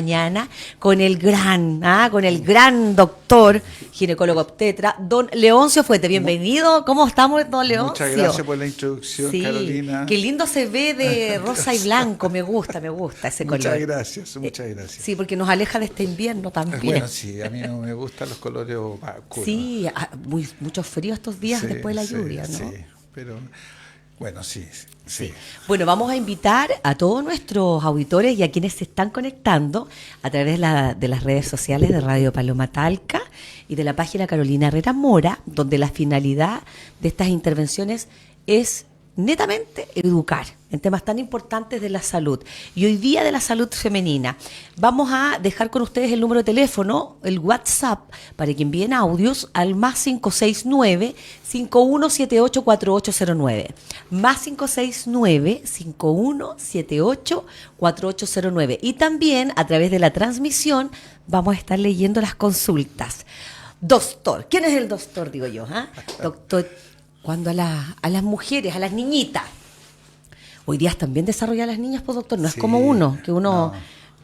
mañana con el gran doctor, ginecólogo obstetra, don Leoncio Fuete. Bienvenido. ¿Cómo estamos, don Leoncio? Muchas gracias por la introducción, sí, Carolina. Qué lindo se ve de rosa y blanco. Me gusta ese color. Muchas gracias. Sí, porque nos aleja de este invierno también. Bueno, sí, a mí no me gustan los colores oscuros. Sí, mucho frío estos días después de la lluvia, ¿no? Sí, pero bueno, sí. Bueno, vamos a invitar a todos nuestros auditores y a quienes se están conectando a través de las redes sociales de Radio Paloma Talca y de la página Carolina Herrera Mora, donde la finalidad de estas intervenciones es netamente educar en temas tan importantes de la salud. Y hoy día de la salud femenina. Vamos a dejar con ustedes el número de teléfono, el WhatsApp, para que envíen audios al más 569-5178-4809. Más 569-5178-4809. Y también a través de la transmisión vamos a estar leyendo las consultas. Doctor, ¿quién es el doctor, digo yo? Doctor, cuando a las mujeres, a las niñitas, hoy día también desarrollan las niñas, pues doctor, no es como no.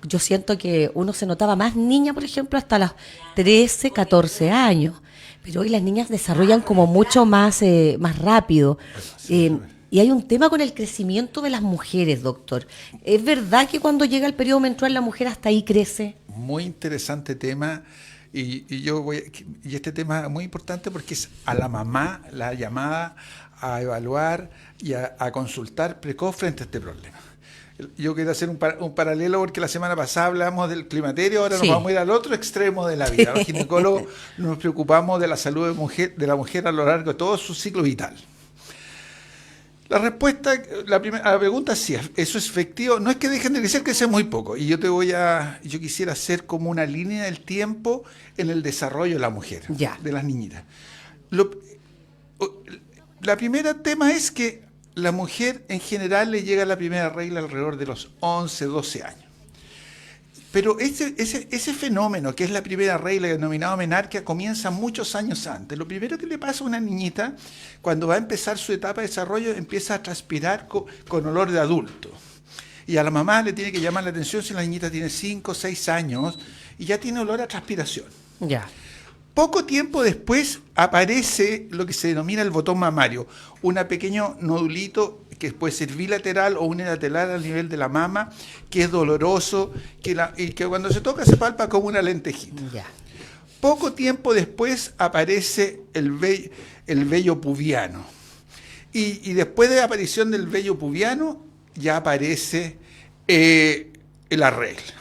Yo siento que uno se notaba más niña, por ejemplo, hasta los 13, 14 años, pero hoy las niñas desarrollan como mucho más rápido. Y hay un tema con el crecimiento de las mujeres, doctor. ¿Es verdad que cuando llega el periodo menstrual la mujer hasta ahí crece? Muy interesante tema. Y este tema es muy importante porque es a la mamá la llamada a evaluar y a consultar precoz frente a este problema. Yo quiero hacer un paralelo porque la semana pasada hablamos del climaterio, ahora nos vamos a ir al otro extremo de la vida. Los ginecólogos nos preocupamos de la salud de la mujer a lo largo de todo su ciclo vital. La respuesta a la pregunta es sí, eso es efectivo. No es que dejen de crecer, crece muy poco. Y yo quisiera hacer como una línea del tiempo en el desarrollo de la mujer, de las niñitas. La primera tema es que la mujer en general le llega a la primera regla alrededor de los 11, 12 años. Pero ese fenómeno, que es la primera regla denominada menarquia, comienza muchos años antes. Lo primero que le pasa a una niñita, cuando va a empezar su etapa de desarrollo, empieza a transpirar con olor de adulto. Y a la mamá le tiene que llamar la atención si la niñita tiene 5 o 6 años y ya tiene olor a transpiración. Poco tiempo después aparece lo que se denomina el botón mamario, un pequeño nodulito que puede ser bilateral o unilateral al nivel de la mama, que es doloroso y que cuando se toca se palpa como una lentejita. Poco tiempo después aparece el vello pubiano. Y después de la aparición del vello pubiano ya aparece la regla.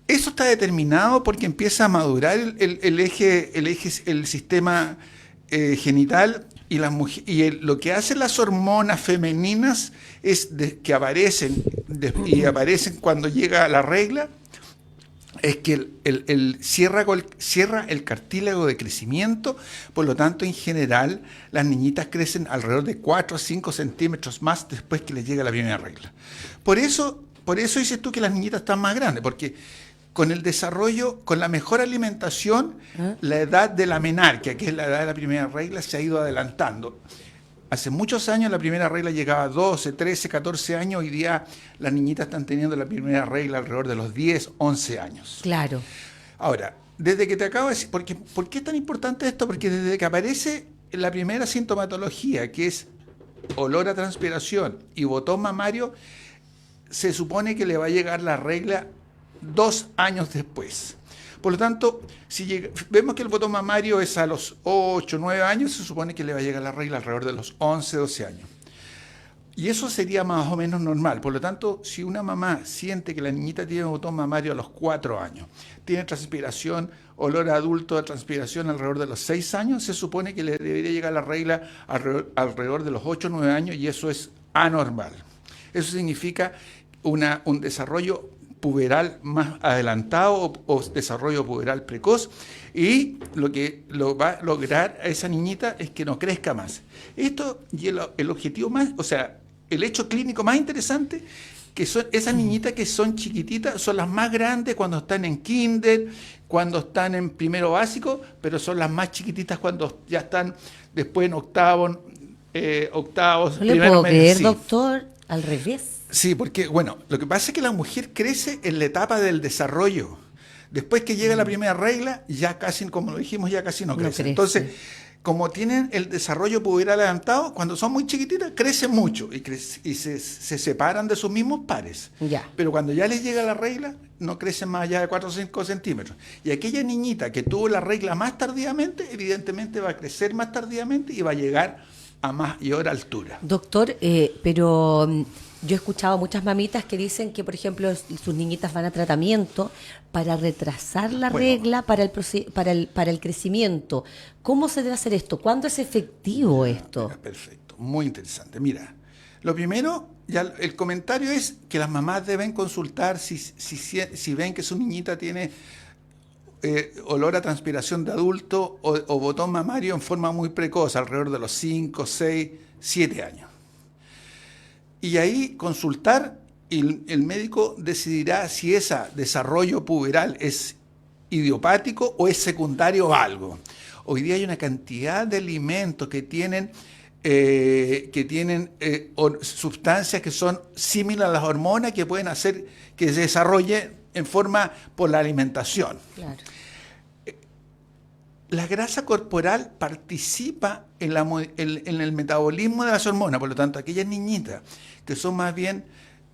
Eso está determinado porque empieza a madurar el sistema genital y lo que hacen las hormonas femeninas es que aparecen cuando llega la regla, es que cierra el cartílago de crecimiento. Por lo tanto, en general, las niñitas crecen alrededor de 4 a 5 centímetros más después que les llega la primera regla. Por eso dices tú que las niñitas están más grandes, porque con el desarrollo, con la mejor alimentación, la edad de la menarquia, que es la edad de la primera regla, se ha ido adelantando. Hace muchos años la primera regla llegaba a 12, 13, 14 años. Hoy día las niñitas están teniendo la primera regla alrededor de los 10, 11 años. Claro. Ahora, desde que te acabo de decir, ¿por qué es tan importante esto? Porque desde que aparece la primera sintomatología, que es olor a transpiración y botón mamario, se supone que le va a llegar la regla 2 años después. Por lo tanto, vemos que el botón mamario es a los 8, 9 años, se supone que le va a llegar la regla alrededor de los 11, 12 años. Y eso sería más o menos normal. Por lo tanto, si una mamá siente que la niñita tiene botón mamario a los 4 años, tiene transpiración, olor a adulto de transpiración alrededor de los 6 años, se supone que le debería llegar la regla alrededor de los 8 o 9 años, y eso es anormal. Eso significa un desarrollo puberal más adelantado o desarrollo puberal precoz, y lo que lo va a lograr a esa niñita es que no crezca más. Esto, y el objetivo más, o sea, el hecho clínico más interesante, que son esas niñitas que son chiquititas, son las más grandes cuando están en kinder, cuando están en primero básico, pero son las más chiquititas cuando ya están después en octavos. No le puedo creer, doctor, al revés. Sí, porque, bueno, lo que pasa es que la mujer crece en la etapa del desarrollo. Después que llega la primera regla, ya casi, como lo dijimos, ya casi no No crece. crece. Entonces, como tienen el desarrollo puberal adelantado, cuando son muy chiquititas, crecen mucho y se separan de sus mismos pares. Ya. Pero cuando ya les llega la regla, no crecen más allá de 4 o 5 centímetros. Y aquella niñita que tuvo la regla más tardíamente, evidentemente va a crecer más tardíamente y va a llegar a mayor altura. Doctor, pero yo he escuchado a muchas mamitas que dicen que, por ejemplo, sus niñitas van a tratamiento para retrasar la Bueno. regla para el crecimiento. ¿Cómo se debe hacer esto? ¿Cuándo es efectivo esto? Mira, perfecto, muy interesante. Mira, lo primero, ya el comentario es que las mamás deben consultar si ven que su niñita tiene olor a transpiración de adulto o botón mamario en forma muy precoz, alrededor de los 5, 6, 7 años. Y ahí consultar y el médico decidirá si ese desarrollo puberal es idiopático o es secundario a algo. Hoy día hay una cantidad de alimentos que tienen sustancias que son similares a las hormonas que pueden hacer que se desarrolle en forma por la alimentación. Claro. La grasa corporal participa en el metabolismo de las hormonas, por lo tanto, aquellas niñitas que son más bien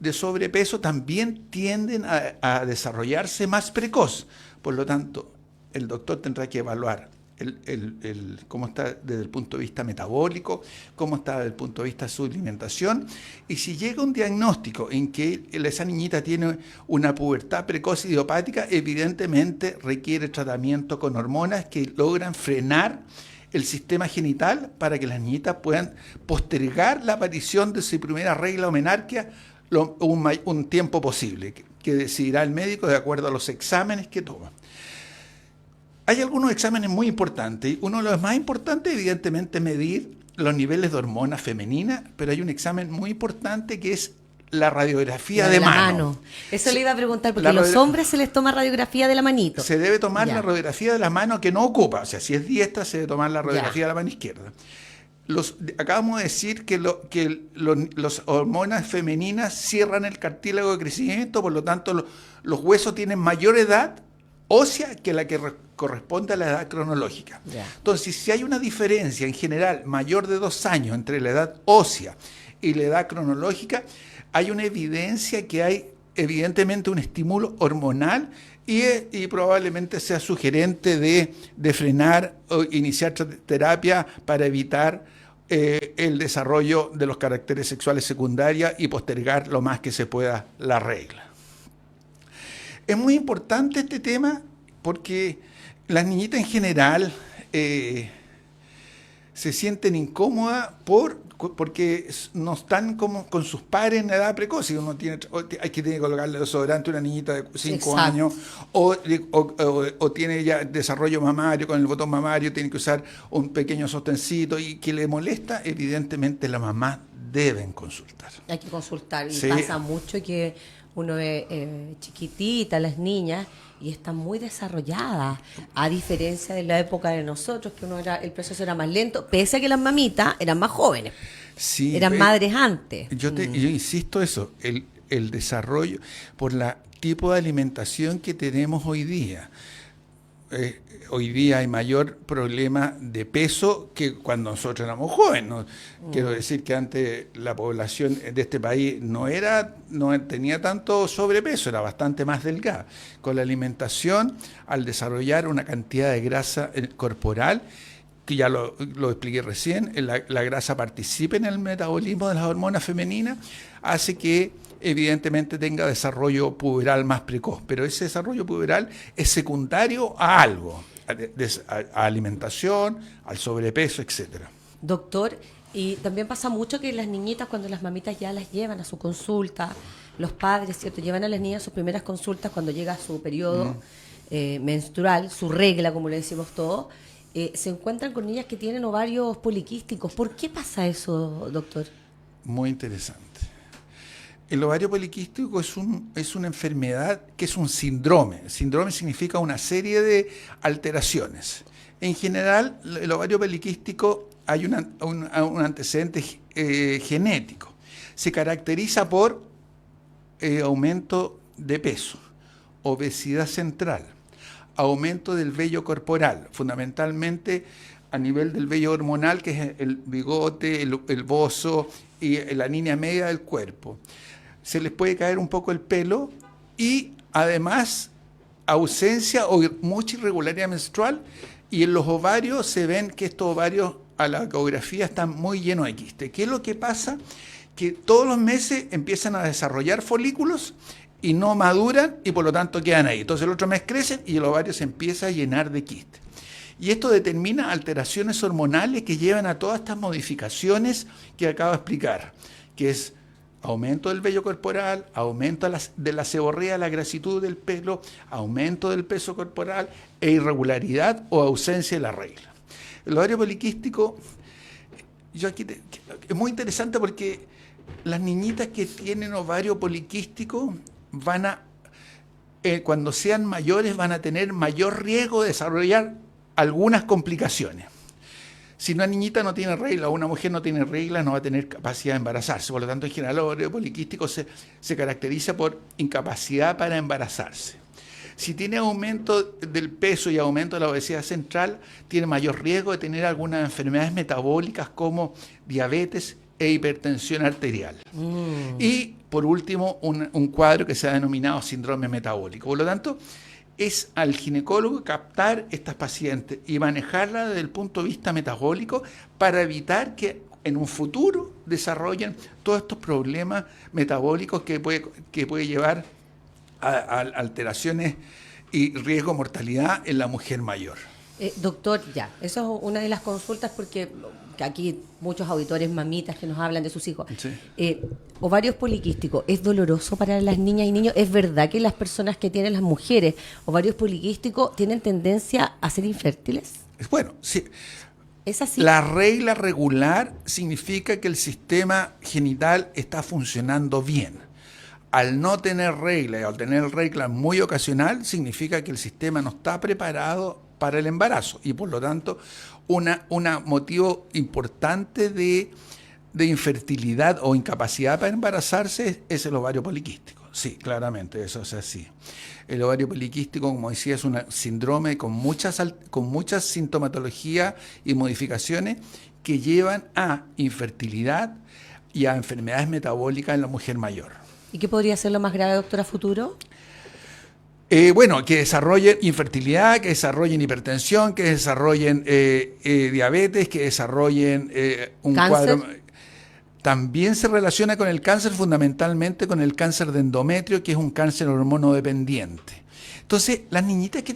de sobrepeso también tienden a desarrollarse más precoz. Por lo tanto, el doctor tendrá que evaluar cómo está desde el punto de vista metabólico, cómo está desde el punto de vista de su alimentación, y si llega un diagnóstico en que esa niñita tiene una pubertad precoz idiopática, evidentemente requiere tratamiento con hormonas que logran frenar el sistema genital para que las niñitas puedan postergar la aparición de su primera regla o menarquia un tiempo posible, que decidirá el médico de acuerdo a los exámenes que toma. Hay algunos exámenes muy importantes. Uno de los más importantes, evidentemente, medir los niveles de hormonas femeninas, pero hay un examen muy importante que es la radiografía de mano. Eso le iba a preguntar, porque a los hombres se les toma radiografía de la manito. Se debe tomar la radiografía de la mano que no ocupa. O sea, si es diestra, se debe tomar la radiografía de la mano izquierda. Acabamos de decir que las hormonas femeninas cierran el cartílago de crecimiento, por lo tanto los huesos tienen mayor edad ósea que la que corresponde a la edad cronológica. Entonces, si hay una diferencia en general mayor de 2 años entre la edad ósea y la edad cronológica, hay una evidencia que hay evidentemente un estímulo hormonal y probablemente sea sugerente de frenar o iniciar terapia para evitar el desarrollo de los caracteres sexuales secundarios y postergar lo más que se pueda la regla. Es muy importante este tema porque las niñitas en general se sienten incómodas porque no están como con sus padres en edad precoz. Si uno hay que colocarle desodorante a una niñita de 5 años o tiene ya desarrollo mamario con el botón mamario, tiene que usar un pequeño sostencito y que le molesta, evidentemente la mamá deben consultar. Hay que consultar y sí. Pasa mucho que uno ve chiquititas las niñas y están muy desarrolladas, a diferencia de la época de nosotros, que el proceso era más lento, pese a que las mamitas eran más jóvenes, sí, eran madres antes. Yo insisto eso, el desarrollo por el tipo de alimentación que tenemos hoy día. Hoy día hay mayor problema de peso que cuando nosotros éramos jóvenes. ¿No? Quiero decir que antes la población de este país no tenía tanto sobrepeso, era bastante más delgada. Con la alimentación, al desarrollar una cantidad de grasa corporal, que ya lo expliqué recién, la grasa participa en el metabolismo de las hormonas femeninas, hace que evidentemente tenga desarrollo puberal más precoz, pero ese desarrollo puberal es secundario a algo, a alimentación, al sobrepeso, etcétera. Doctor, y también pasa mucho que las niñitas, cuando las mamitas ya las llevan a su consulta, los padres, ¿cierto?, llevan a las niñas a sus primeras consultas cuando llega su periodo menstrual, su regla, como le decimos todos, se encuentran con niñas que tienen ovarios poliquísticos. ¿Por qué pasa eso, doctor? Muy interesante. El ovario poliquístico es una enfermedad que es un síndrome. El síndrome significa una serie de alteraciones. En general, el ovario poliquístico hay un antecedente genético. Se caracteriza por aumento de peso, obesidad central, aumento del vello corporal, fundamentalmente a nivel del vello hormonal, que es el bigote, el bozo y la línea media del cuerpo. Se les puede caer un poco el pelo y además ausencia o mucha irregularidad menstrual, y en los ovarios se ven que estos ovarios a la ecografía están muy llenos de quiste. ¿Qué es lo que pasa? Que todos los meses empiezan a desarrollar folículos y no maduran y por lo tanto quedan ahí. Entonces el otro mes crecen y el ovario se empieza a llenar de quiste. Y esto determina alteraciones hormonales que llevan a todas estas modificaciones que acabo de explicar, que es aumento del vello corporal, aumento de la seborrea, la grasitud del pelo, aumento del peso corporal e irregularidad o ausencia de la regla. El ovario poliquístico, es muy interesante porque las niñitas que tienen ovario poliquístico cuando sean mayores van a tener mayor riesgo de desarrollar algunas complicaciones. Si una niñita no tiene regla o una mujer no tiene regla, no va a tener capacidad de embarazarse. Por lo tanto, en general, el ovario poliquístico se caracteriza por incapacidad para embarazarse. Si tiene aumento del peso y aumento de la obesidad central, tiene mayor riesgo de tener algunas enfermedades metabólicas como diabetes e hipertensión arterial. Y, por último, un cuadro que se ha denominado síndrome metabólico. Por lo tanto, es al ginecólogo captar estas pacientes y manejarlas desde el punto de vista metabólico para evitar que en un futuro desarrollen todos estos problemas metabólicos que puede llevar a alteraciones y riesgo de mortalidad en la mujer mayor. Doctor, ya, eso es una de las consultas porque aquí muchos auditores mamitas que nos hablan de sus hijos. Sí. Ovarios poliquísticos, ¿es doloroso para las niñas y niños? ¿Es verdad que las personas que tienen, las mujeres, ovarios poliquísticos, tienen tendencia a ser infértiles? Bueno, sí. ¿Es así? La regla regular significa que el sistema genital está funcionando bien. Al no tener regla y al tener regla muy ocasional, significa que el sistema no está preparado para el embarazo y por lo tanto un motivo importante de infertilidad o incapacidad para embarazarse es el ovario poliquístico. Sí, claramente, eso es así. El ovario poliquístico, como decía, es un síndrome con muchas sintomatologías y modificaciones que llevan a infertilidad y a enfermedades metabólicas en la mujer mayor. ¿Y qué podría ser lo más grave, doctor, a futuro? Bueno, que desarrollen infertilidad, que desarrollen hipertensión, que desarrollen diabetes, que desarrollen un ¿cáncer? cuadro. También se relaciona con el cáncer, fundamentalmente con el cáncer de endometrio, que es un cáncer hormonodependiente. Entonces, las mujeres que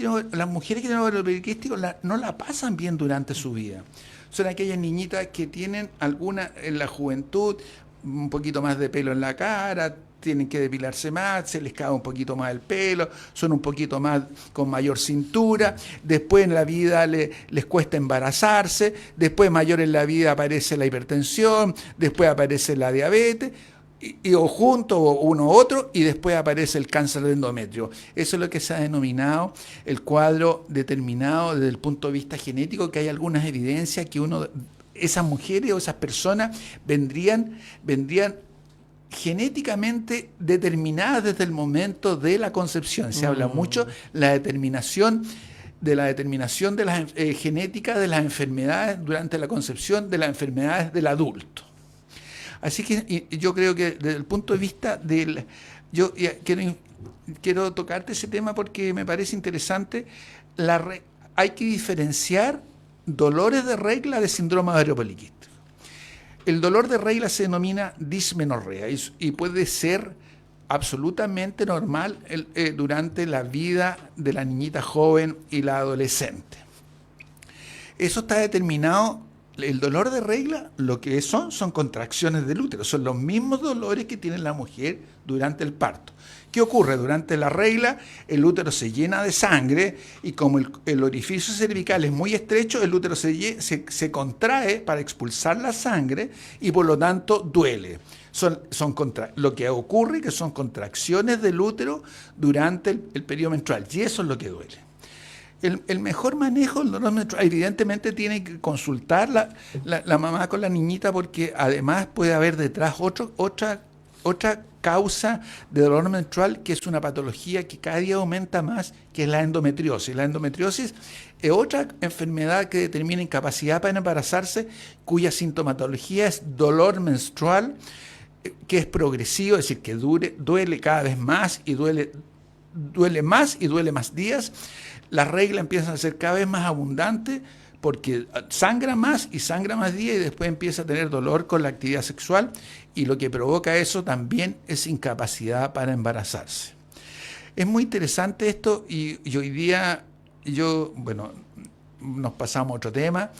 tienen ovario poliquístico no la pasan bien durante su vida. Son aquellas niñitas que tienen alguna en la juventud, un poquito más de pelo en la cara, tienen que depilarse más, se les cae un poquito más el pelo, son un poquito más con mayor cintura, después en la vida les cuesta embarazarse, después mayor en la vida aparece la hipertensión, después aparece la diabetes, o junto uno u otro, y después aparece el cáncer de endometrio. Eso es lo que se ha denominado el cuadro determinado desde el punto de vista genético, que hay algunas evidencias que esas mujeres o esas personas vendrían genéticamente determinadas desde el momento de la concepción. Se habla mucho de la determinación de las genéticas de las enfermedades durante la concepción, de las enfermedades del adulto. Así que yo creo que desde el punto de vista yo quiero tocarte ese tema porque me parece interesante. Hay que diferenciar dolores de regla de síndrome ovario poliquístico. El dolor de regla se denomina dismenorrea y puede ser absolutamente normal durante la vida de la niñita joven y la adolescente. Eso está determinado. El dolor de regla, lo que son contracciones del útero, son los mismos dolores que tiene la mujer durante el parto. ¿Qué ocurre? Durante la regla el útero se llena de sangre y como el orificio cervical es muy estrecho, el útero se contrae para expulsar la sangre y por lo tanto duele. Lo que ocurre que son contracciones del útero durante el periodo menstrual y eso es lo que duele. El mejor manejo del dolor menstrual, evidentemente tiene que consultar la mamá con la niñita porque además puede haber detrás otra otra causa de dolor menstrual, que es una patología que cada día aumenta más, que es la endometriosis. La endometriosis es otra enfermedad que determina incapacidad para embarazarse, cuya sintomatología es dolor menstrual, que es progresivo, es decir, que duele cada vez más y duele más días. Las reglas empiezan a ser cada vez más abundantes porque sangra más y sangra más días y después empieza a tener dolor con la actividad sexual, y lo que provoca eso también es incapacidad para embarazarse. Es muy interesante esto y hoy día nos pasamos a otro tema.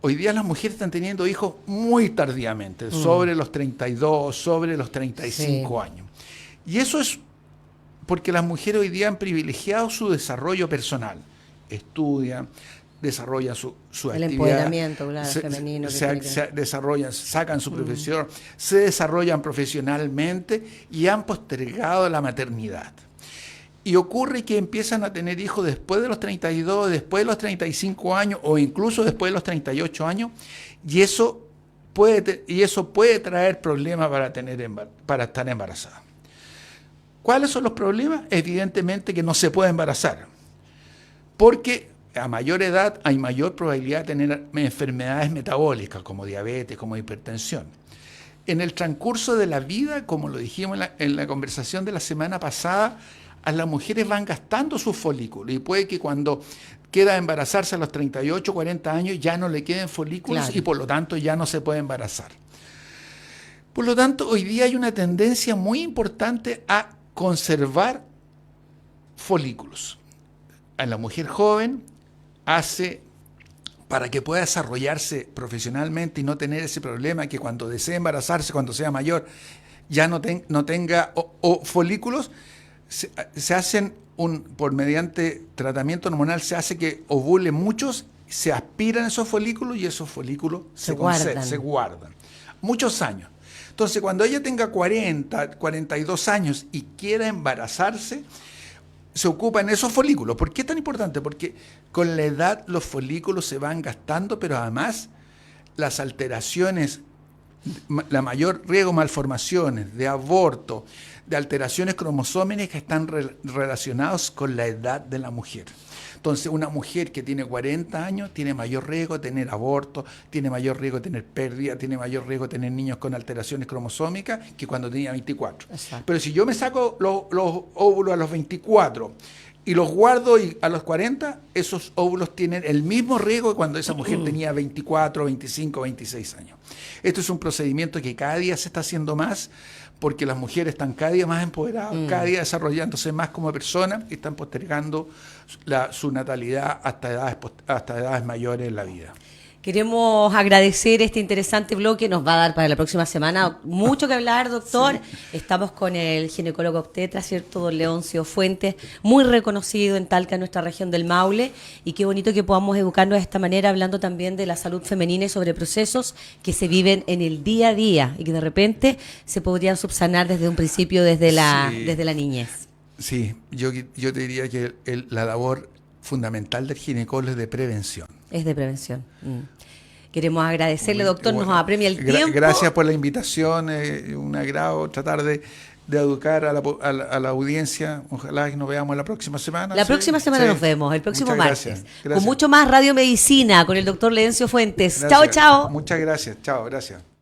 Hoy día las mujeres están teniendo hijos muy tardíamente, sobre los 32, sobre los 35 años. Y eso es porque las mujeres hoy día han privilegiado su desarrollo personal. Estudian, desarrollan su el actividad. Empoderamiento, claro, femenino. Desarrollan, sacan su profesión, se desarrollan profesionalmente y han postergado la maternidad. Y ocurre que empiezan a tener hijos después de los 32, después de los 35 años o incluso después de los 38 años, y eso puede traer problemas para estar embarazada. ¿Cuáles son los problemas? Evidentemente que no se puede embarazar, porque a mayor edad hay mayor probabilidad de tener enfermedades metabólicas como diabetes, como hipertensión. En el transcurso de la vida, como lo dijimos en la conversación de la semana pasada, a las mujeres van gastando sus folículos y puede que cuando queda embarazarse a los 38, 40 años ya no le queden folículos, claro, y por lo tanto ya no se puede embarazar. Por lo tanto, hoy día hay una tendencia muy importante a conservar folículos. A la mujer joven para que pueda desarrollarse profesionalmente y no tener ese problema que cuando desee embarazarse, cuando sea mayor, ya no tenga folículos, se hacen mediante tratamiento hormonal, se hace que ovule muchos, se aspiran esos folículos y esos folículos se guardan muchos años. Entonces, cuando ella tenga 40, 42 años y quiera embarazarse, se ocupan esos folículos. ¿Por qué es tan importante? Porque con la edad los folículos se van gastando, pero además las alteraciones, la mayor riesgo de malformaciones, de aborto, de alteraciones cromosómicas que están relacionados con la edad de la mujer. Entonces, una mujer que tiene 40 años tiene mayor riesgo de tener aborto, tiene mayor riesgo de tener pérdida, tiene mayor riesgo de tener niños con alteraciones cromosómicas que cuando tenía 24. Exacto. Pero si yo me saco los óvulos a los 24 y los guardo a los 40, esos óvulos tienen el mismo riesgo que cuando esa mujer tenía 24, 25, 26 años. Esto es un procedimiento que cada día se está haciendo más, porque las mujeres están cada día más empoderadas, cada día desarrollándose más como personas y están postergando su natalidad hasta edades mayores en la vida. Queremos agradecer este interesante bloque, nos va a dar para la próxima semana mucho que hablar, doctor. Sí. Estamos con el ginecólogo obstetra, ¿cierto? Don Leoncio Fuentes, muy reconocido en Talca, en nuestra región del Maule, y qué bonito que podamos educarnos de esta manera, hablando también de la salud femenina y sobre procesos que se viven en el día a día y que de repente se podrían subsanar desde un principio, desde la niñez. Sí, yo te diría que la labor fundamental del ginecólogo es de prevención. Es de prevención. Queremos agradecerle, doctor, nos apremia el tiempo. Gracias por la invitación, un agrado tratar de educar a la audiencia. Ojalá que nos veamos la próxima semana. La próxima semana nos vemos, el próximo martes. Gracias. Con mucho más radiomedicina con el doctor Leoncio Fuentes. Chao, chao. Muchas gracias, chao, gracias.